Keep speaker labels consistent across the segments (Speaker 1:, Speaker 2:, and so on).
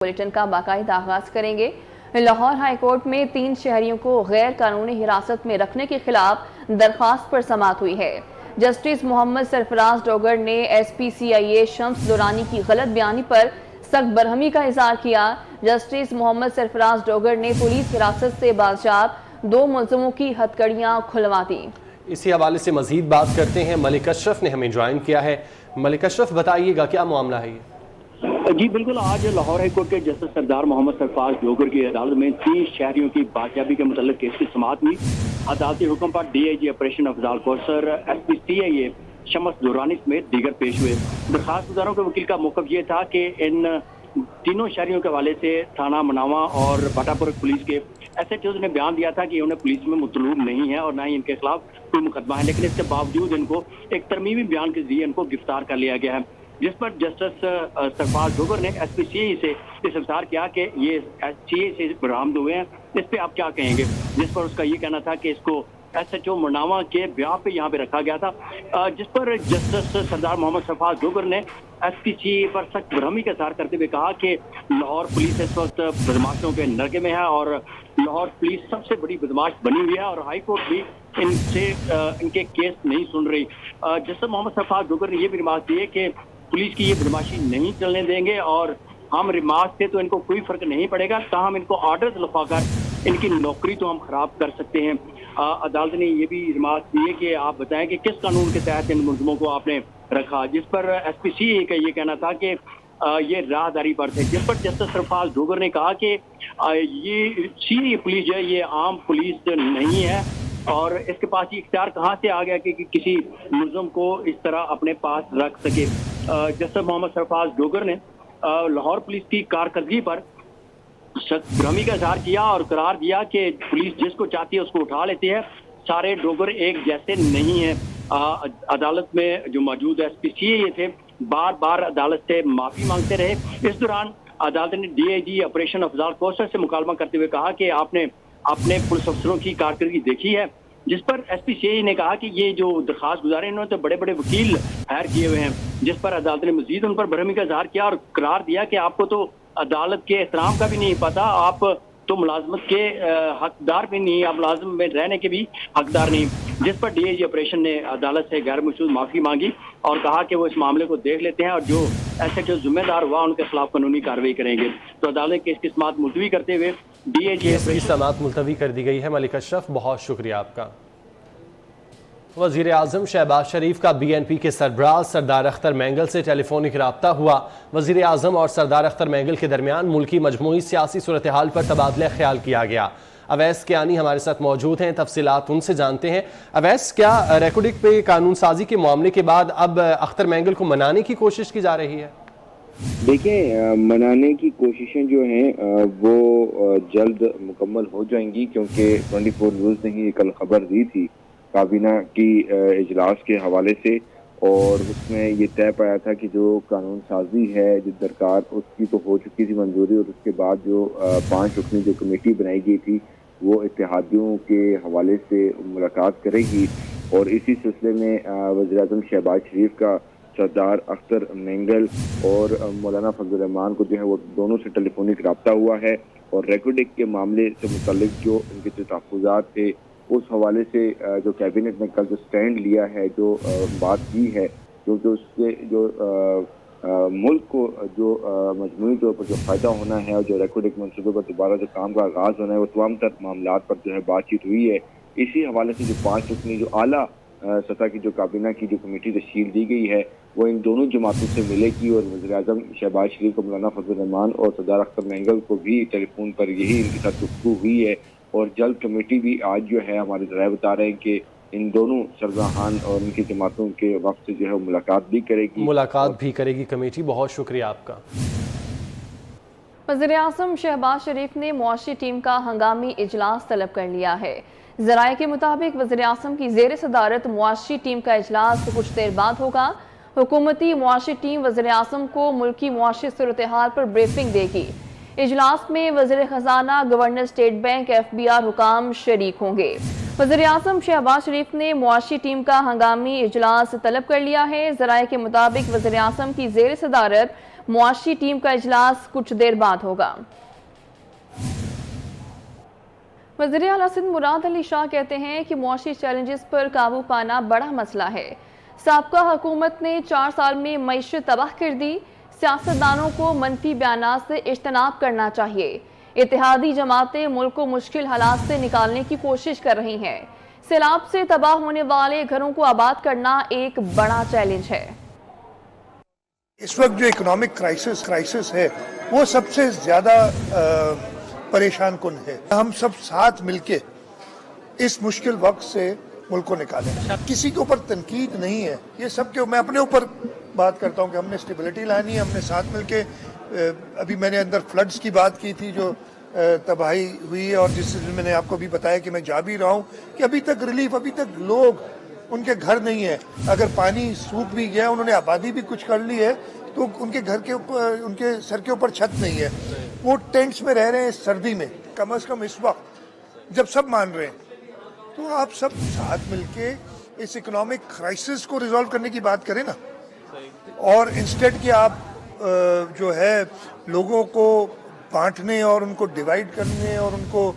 Speaker 1: Bulletin का बाकायदा आगाज करेंगे। लाहौर हाई कोर्ट में 3 शहरियों को गैर कानूनी हिरासत में रखने के खिलाफ दरख्वास्त पर समाअत हुई है। जस्टिस मोहम्मद सरफराज डोगर ने SPCIA शम्स दुरानी की गलत बयानी पर सख्त बरहमी का इजहार किया। जस्टिस मोहम्मद सरफराज डोगर ने पुलिस हिरासत से बाज़ाब्त 2 मुलज़मों की हथकड़ियाँ खुलवा दी।
Speaker 2: इसी हवाले से मजीद बात करते हैं, मलिक अशरफ ने हमें ज्वाइन किया है। मलिक अशरफ, बताइएगा क्या मामला है ये?
Speaker 3: जी बिल्कुल, आज लाहौर हाई कोर्ट के जस्टिस सरदार मोहम्मद सरफराज डोगर की अदालत में 3 शहरियों की बाजियाबी के मुतल्लिक केस की समाअत हुई। अदालती हुक्म पर DIG operation Afzal Kausar, SPCIA Shams Durrani समेत दीगर पेश हुए। दरखास्त गुजारों के वकील का मौक़िफ़ ये था कि इन तीनों शहरियों के हवाले से थाना मनावा और भाटापुर पुलिस के SHOs ने बयान दिया था कि उन्हें पुलिस में मुतलूब नहीं है और ना ही इनके खिलाफ कोई मुकदमा है, लेकिन इसके बावजूद इनको एक तरमीमी बयान के जरिए इनको गिरफ्तार कर लिया गया है, जिस पर जस्टिस सरफराज डोगर ने SPCIA से इस्तफसार किया कि ये SPCIA से बरामद हुए हैं, इस पे आप क्या कहेंगे। जिस पर उसका ये कहना था कि इसको SHO मनावा के ब्याह पे यहाँ पे रखा गया था, जिस पर जस्टिस सरदार मोहम्मद सरफराज डोगर ने SPCIA पर सख्त बरहमी का इज़हार करते हुए कहा कि लाहौर पुलिस इस वक्त बदमाशों के नरगे में है और लाहौर पुलिस सबसे बड़ी बदमाश बनी हुई है और हाई कोर्ट भी इनसे इनके केस नहीं सुन रही। जस्टिस मोहम्मद सरफराज डोगर ने यह भी रिमार्क दिए कि पुलिस की ये बदमाशी नहीं चलने देंगे और हम रिमार्क से तो इनको कोई फर्क नहीं पड़ेगा, ताहम इनको ऑर्डर दिलवाकर इनकी नौकरी तो हम खराब कर सकते हैं। अदालत ने ये भी रिमार्क दिए कि आप बताएं कि किस कानून के तहत इन मुलज़िमों को आपने रखा, जिस पर SPCIA का ये कहना था कि ये राहदारी पर थे, जिस पर जस्टिस सरफराज डोगर ने कहा कि ये सीनियर पुलिस जो है ये आम पुलिस नहीं है और इसके पास ये इख्तियार कहाँ से आ गया कि किसी मुलज़िम को इस तरह अपने पास रख सके। जस्टिस मोहम्मद सरफराज डोगर ने लाहौर पुलिस की कारकर्दगी पर सख्त बरहमी का इज़हार किया और करार दिया कि पुलिस जिसको चाहती है उसको उठा लेती है, सारे डोगर एक जैसे नहीं है। अदालत में जो मौजूद SPCIA थे बार बार अदालत से माफ़ी मांगते रहे। इस दौरान अदालत ने DIG ऑपरेशन अफजाल कौसर से मुकालमा करते हुए कहा कि आपने अपने पुलिस अफसरों की कारकर्दगी देखी है, जिस पर SPCIA ने कहा कि ये जो दरखास्त गुजारे इन्होंने तो बड़े बड़े वकील हायर किए हुए हैं, जिस पर अदालत ने मजीद उन पर बरहमी का इज़हार किया और करार दिया कि आपको तो अदालत के एहतराम का भी नहीं पता, आप तो मुलाजमत के हकदार भी नहीं, आप मुलाजम में रहने के भी हकदार नहीं। जिस पर DIG ऑपरेशन ने अदालत से गैर मशरूत माफ़ी मांगी और कहा कि वो इस मामले को देख लेते हैं और जो SHO जिम्मेदार हुआ उनके खिलाफ कानूनी कार्रवाई करेंगे। तो अदालत के इसकी समाअत मुलतवी करते हुए DIG
Speaker 2: की समाअत मुलतवी कर दी गई है। मलिक अशरफ, बहुत शुक्रिया आपका। वज़ीर आज़म शहबाज शरीफ का BNP के सरबराह सरदार अख्तर मैंगल से टेलीफोनिक रब्ता हुआ। वज़ीर आज़म और सरदार अख्तर मैंगल के दरमियान मुल्की मजमूई सियासी सूरत हाल पर तबादला ख्याल किया गया। अवैस कियानी हमारे साथ मौजूद हैं, तफसीलात उनसे जानते हैं। अवैस, क्या रेकॉर्डिंग पे कानून साजी के मामले के बाद अब अख्तर मैंगल को मनाने की कोशिश की जा रही है?
Speaker 4: देखिए, मनाने की कोशिशें जो हैं वो जल्द मुकम्मल हो जाएंगी, क्योंकि 24 न्यूज़ ने ही कल खबर दी थी काबीना की इजलास के हवाले से, और उसमें ये तय पाया था कि जो कानून साजी है जो दरकार उसकी तो हो चुकी थी मंजूरी, और उसके बाद जो 5 रुकनी जो कमेटी बनाई गई थी वो इत्तेहादियों के हवाले से मुलाकात करेगी। और इसी सिलसिले में वज़ीर आज़म शहबाज शरीफ का सरदार अख्तर मैंगल और मौलाना फजल रहमान को जो है वो दोनों से टेलीफोनिक रब्ता हुआ है, और रेकॉर्डिंग के मामले से मुतल्लिक जो इनके जो तहफ़्फ़ुज़ात थे उस हवाले से जो कैबिनेट ने कल जो स्टैंड लिया है, जो बात की है, जो उसके जो मुल्क को जो मजमूई तौर पर जो फ़ायदा होना है और जो रेकॉर्डिंग मनसूबे पर दोबारा जो काम का आगाज़ होना है वो तमाम तर मामलात पर जो है बातचीत हुई है। इसी हवाले से जो 5 रुकनी जो आला सतह की जो काबीना की जो कमेटी तश्कील दी गई है वो इन दोनों जमातों से मिलेगी, और वज़ीर आज़म शहबाज शरीफ को मौलाना फजल रहमान और सरदार अख्तर मैंगल को भी टेलीफोन पर यही इनके साथ गुफ्तगू हुई है। और जल्द कमेटी भी आज जो है हमारे ज़राए बता रहे हैं कि इन दोनों सरबराहान और इनकी जमातों के वक्त से जो है मुलाकात भी करेगी
Speaker 2: कमेटी। बहुत शुक्रिया आपका।
Speaker 1: वज़ीर आज़म शहबाज शरीफ ने मुआशी टीम का हंगामी इजलास तलब कर लिया है। ज़राए के मुताबिक वज़ीर आज़म की ज़ेर सदारत मुआशी टीम का इजलास कुछ देर बाद होगा। हुकूमती मुआशी टीम वज़ीर आज़म को मुल्की मुआशी सूरत हाल पर ब्रीफिंग देगी। इजलास में वज़ीर ख़जाना, गवर्नर स्टेट बैंक, FBR हुकाम शरीक होंगे। वज़ीर आज़म शहबाज शरीफ ने मुआशी टीम का हंगामी इजलास तलब कर लिया है। ज़राए के मुताबिक वज़ीर आज़म की ज़ेर सदारत मुआशी टीम का इजलास कुछ देर बाद होगा। वज़ीर आला सिंध मुराद अली शाह कहते हैं कि मुआशी चैलेंजेस पर काबू पाना बड़ा मसला है। साबका हुकूमत ने 4 साल में मईशत तबाह कर दी। सियासतदानों को मनफी बयानात से इज्तनाब करना चाहिए। इत्तेहादी जमातें मुल्क को मुश्किल हालात से निकालने की कोशिश कर रही हैं। सैलाब से तबाह होने वाले घरों को आबाद करना एक बड़ा चैलेंज है।
Speaker 5: इस वक्त जो इकोनॉमिक क्राइसिस है वो सबसे ज्यादा परेशान कुन है। हम सब साथ मिलके इस मुश्किल वक्त से मुल्क को निकालें। किसी के ऊपर तनकीद नहीं है, ये सब के मैं अपने ऊपर बात करता हूँ कि हमने स्टेबिलिटी लानी है। हमने साथ मिलके अभी मैंने अंदर फ्लड्स की बात की थी जो तबाही हुई है, और जिस मैंने आपको भी बताया कि मैं जा भी रहा हूँ कि अभी तक रिलीफ, अभी तक लोग उनके घर नहीं है। अगर पानी सूख भी गया, उन्होंने आबादी भी कुछ कर ली है, तो उनके घर के ऊपर, उनके सर के ऊपर छत नहीं है, वो टेंट्स में रह रहे हैं सर्दी में। कम से कम इस वक्त जब सब मान रहे हैं, तो आप सब साथ मिलके इस इकोनॉमिक क्राइसिस को रिजॉल्व करने की बात करें ना, और इंस्टेड कि आप जो है लोगों को बांटने और उनको डिवाइड करने और उनको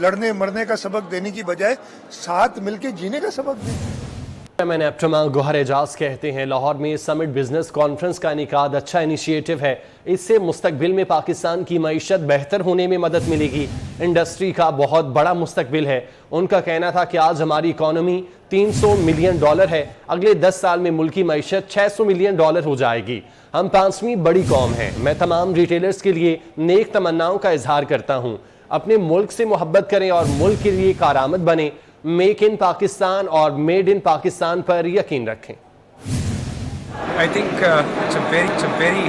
Speaker 5: लड़ने मरने का सबक देने की बजाय साथ मिलके जीने का सबक दें।
Speaker 2: मैंने अपटमा गोहर एजाज कहते हैं लाहौर में समिट बिजनेस कॉन्फ्रेंस का इनेकाद अच्छा इनिशिएटिव है। इससे मुस्तकबिल में पाकिस्तान की मईशत बेहतर होने में मदद मिलेगी। इंडस्ट्री का बहुत बड़ा मुस्तकबिल है। उनका कहना था कि आज हमारी इकॉनमी $300 मिलियन है, अगले 10 साल में मुल्क की मईशत $600 मिलियन हो जाएगी। हम 5वीं बड़ी कौम हैं। मैं तमाम रिटेलर्स के लिए नेक तमन्नाओं का इजहार करता हूँ। अपने मुल्क से मोहब्बत करें और मुल्क के लिए कारआमद बने। मेक इन पाकिस्तान और मेड इन पाकिस्तान पर यकीन रखें।
Speaker 6: I think it's a very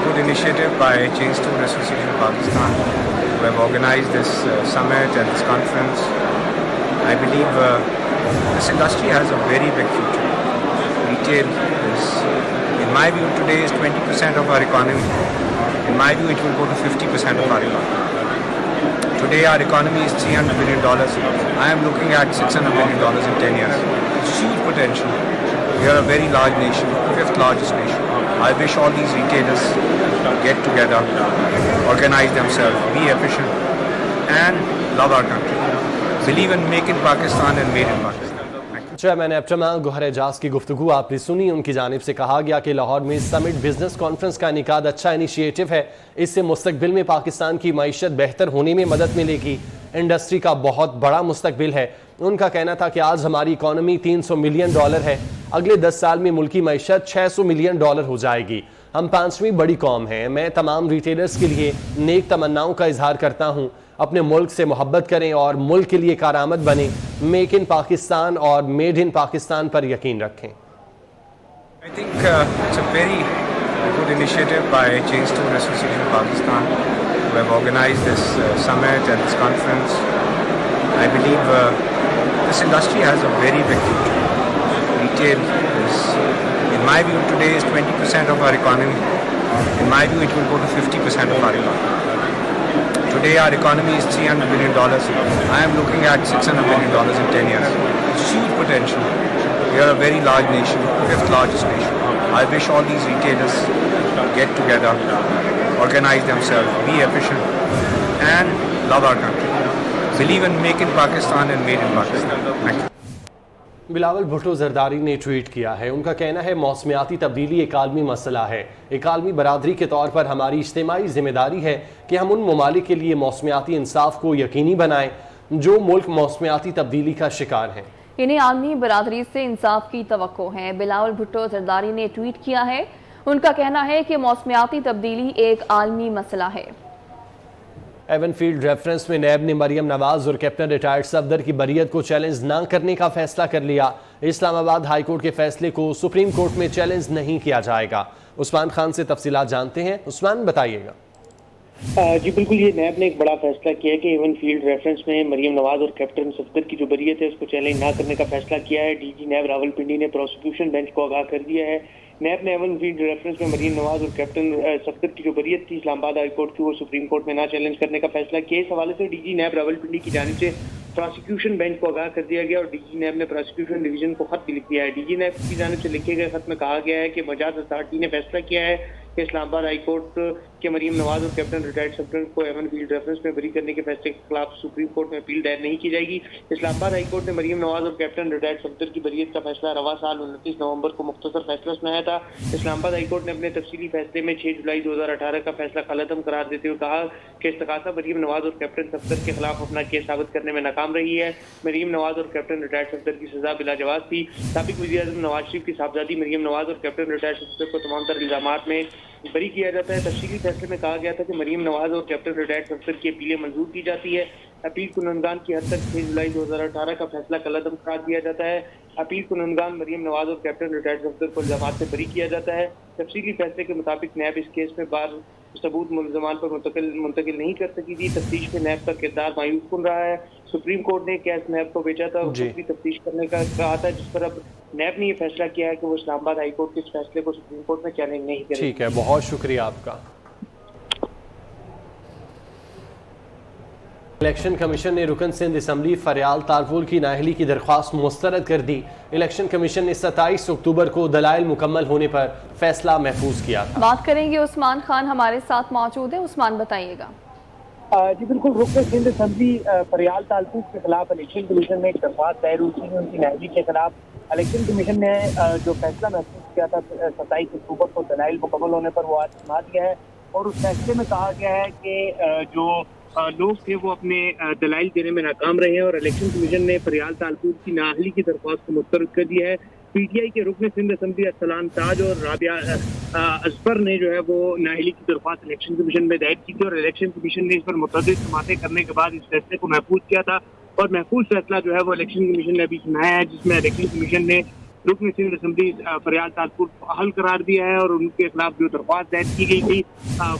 Speaker 6: good initiative by Chain Store Association of Pakistan who have organized this summit and this conference. I believe this industry has a very big future. Retail is, in my view, today is 20% of our economy. In my view, it will go to 50% of our economy. Today our economy is $300 billion. I am looking at $600 billion in 10 years. It's huge potential. We are a very large nation, 5th largest nation. I wish all these retailers get together, organize themselves, be efficient and love our country. Believe in Make in Pakistan and Made in Pakistan.
Speaker 2: Chairman APTMA Gohar Ejaz की गुफ्तगू आपने सुनी। उनकी जानिब से कहा गया कि लाहौर में समिट बिजनेस कॉन्फ्रेंस का इनेकाद अच्छा इनिशिएटिव है। इससे मुस्तकबिल में पाकिस्तान की मईशत बेहतर होने में मदद मिलेगी। इंडस्ट्री का बहुत बड़ा मुस्तकबिल है। उनका कहना था कि आज हमारी इकॉनमी $300 मिलियन है, अगले 10 साल में मुल्क की मईशत $600 मिलियन हो जाएगी। हम 5वीं बड़ी कौम हैं। मैं तमाम रिटेलर्स के लिए नेक तमन्नाओं का इजहार करता हूँ। अपने मुल्क से मोहब्बत करें और मुल्क के लिए कारआमद बने। मेक इन पाकिस्तान और मेड इन पाकिस्तान पर यकीन रखें।
Speaker 6: I think it's a very good initiative by Chain Store Association of Pakistan who have organized this summit and this conference. I believe this industry has a very big future. Retail is, in my view, today is 20% of our economy. In my view, it will go to 50% of our economy. Today our economy is $300 billion. I am looking at $600 billion in 10 years. It's huge potential. We are a very large nation, 5th largest nation. I wish all these retailers get together, organize themselves, be efficient and love our country. Believe in Make in Pakistan and Made in Pakistan. Thank you.
Speaker 2: Bilawal Bhutto Zardari ने tweet किया है। उनका कहना है मौसमियाती तब्दीली एक आलमी मसला है। एक आलमी बरादरी के तौर पर हमारी इज्तिमाई जिम्मेदारी है कि हम उन ममालिक के लिए मौसमियाती इंसाफ को यकीनी बनाएं जो मुल्क मौसमियाती तब्दीली का शिकार हैं।
Speaker 1: इन्हें आलमी बरादरी से इंसाफ की तवक्को है। बिलावल भुट्टो जरदारी ने ट्वीट किया है। उनका कहना है कि मौसमियाती तब्दीली एक आलमी मसला है।
Speaker 2: एवन फील्ड रेफरेंस में नैब ने मरियम नवाज और कैप्टन रिटायर्ड सफदर की बरियत को चैलेंज न करने का फैसला कर लिया। इस्लामाबाद हाई कोर्ट के फैसले को सुप्रीम कोर्ट में चैलेंज नहीं किया जाएगा। उस्मान खान से तफसीलात जानते हैं। उस्मान, बताइएगा।
Speaker 7: जी बिल्कुल, ये नैब ने एक बड़ा फैसला किया है कि एवन फील्ड रेफरेंस में मरियम नवाज और कैप्टन सफदर की जो बरियत है उसको चैलेंज ना करने का फैसला किया है। डीजी नैब रावलपिंडी ने प्रोसिक्यूशन बेंच को आगाह कर दिया है। नैब ने एवन फील्ड रेफरेंस में मरियम नवाज और कैप्टन सफदर की जो बरियत थी इस्लामाबाद हाई कोर्ट की, वो सुप्रीम कोर्ट में ना चैलेंज करने का फैसला किया। इस हवाले से डीजी नैब रावलपिंडी की जानिब से प्रोसिक्यूशन बेंच को आगाह कर दिया गया और डीजी नैब ने प्रोसिक्यूशन डिवीजन को खत भी लिख दिया है। डीजी नैब की जानिब से लिखे गए खत में कहा गया है कि मजाज अथॉरिटी ने फैसला किया है کہ اسلام آباد ہائی کورٹ کے مریم نواز اور کیپٹن ریٹائرڈ سفدر کو ایون فیلڈ ریفرنس میں بری کرنے کے فیصلے کے خلاف سپریم کورٹ میں اپیل دائر نہیں کی جائے گی۔ اسلام آباد ہائی کورٹ نے مریم نواز اور کیپٹن ریٹائرڈ سفدر کی بریت کا فیصلہ رواں سال 29 نومبر کو مختصر فیصلہ سنایا تھا۔ اسلام آباد ہائی کورٹ نے اپنے تفصیلی فیصلے میں 6 جولائی 2018 کا فیصلہ کالعدم قرار دیتے ہوئے کہا کہ استغاثہ مریم نواز اور کیپٹن سفدر کے خلاف اپنا کیس ثابت کرنے میں ناکام رہی ہے۔ مریم نواز اور کیپٹن ریٹائرڈ سفدر کی سزا بلا جواز تھی۔ سابق وزیر اعظم نواز شریف کی صاحبزادی مریم نواز اور کیپٹن ریٹائرڈ سفدر کو تمام تر الزامات میں بری کیا جاتا ہے۔ تفصیلی فیصلے میں کہا گیا تھا کہ مریم نواز اور کیپٹن ریٹائرڈ سفدر کی اپیلیں منظور کی جاتی ہے۔ اپیل کنندگان کی حد تک 6 جولائی 2018 کا فیصلہ کالعدم قرار دیا جاتا ہے۔ اپیل کنندگان مریم نواز اور کیپٹن ریٹائرڈ سفدر کو الزامات سے بری کیا جاتا ہے۔ تفصیلی فیصلے کے مطابق نیب اس کیس میں بار ثبوت ملزمان پر منتقل نہیں کر سکی تھی۔ تفتیش میں نیب کا کردار مایوس کن رہا ہے۔ سپریم کورٹ نے کیس نیب کو بھیجا تھا اور دوسری تفتیش کرنے کا کہا تھا، جس پر اب نیب نے یہ فیصلہ کیا ہے کہ وہ اسلام آباد ہائی کورٹ کے اس فیصلے کو سپریم کورٹ میں چیلنج نہیں کرے گی۔
Speaker 2: ٹھیک ہے، بہت شکریہ آپ کا۔ الیکشن کمیشن نے رکن سندھ اسمبلی فریال تارپول کی نااہلی کی درخواست مسترد کر دی۔ الیکشن کمیشن نے 27 اکتوبر کو دلائل مکمل ہونے پر فیصلہ محفوظ کیا تھا۔
Speaker 1: بات کریں گے، عثمان خان ہمارے ساتھ موجود ہیں۔ عثمان بتائیے گا۔
Speaker 8: جی بالکل، رکن سندھ اسمبلی فریال تالپور کے خلاف الیکشن کمیشن میں ایک درخواست دائر ہوئی تھی ان کی نااہلی کے خلاف۔ الیکشن کمیشن نے جو فیصلہ محفوظ کیا تھا 27 اکتوبر کو دلائل مکمل ہونے پر وہ آج سنا دیا ہے، اور اس فیصلے میں کہا گیا ہے کہ جو لوگ تھے وہ اپنے دلائل دینے میں ناکام رہے ہیں، اور الیکشن کمیشن نے فریال تالپور کی نااہلی کی درخواست کو مسترد کر دیا ہے۔ پی ٹی آئی کے رکن سندھ اسمبلی ارسلان تاج اور رابعہ اصفر نے جو ہے وہ نااہلی کی درخواست الیکشن کمیشن میں دائر کی تھی، اور الیکشن کمیشن نے اس پر متعدد سماعتیں کرنے کے بعد اس فیصلے کو محفوظ کیا تھا، اور محفوظ فیصلہ جو ہے وہ الیکشن کمیشن نے ابھی سنایا ہے، جس میں الیکشن کمیشن نے رکن سندھ اسمبلی فریال تالپور کو حل قرار دیا ہے اور ان کے خلاف جو درخواست دائر کی گئی تھی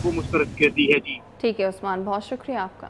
Speaker 8: وہ مسترد کر دی ہے۔ جی
Speaker 1: ٹھیک ہے عثمان، بہت شکریہ آپ کا۔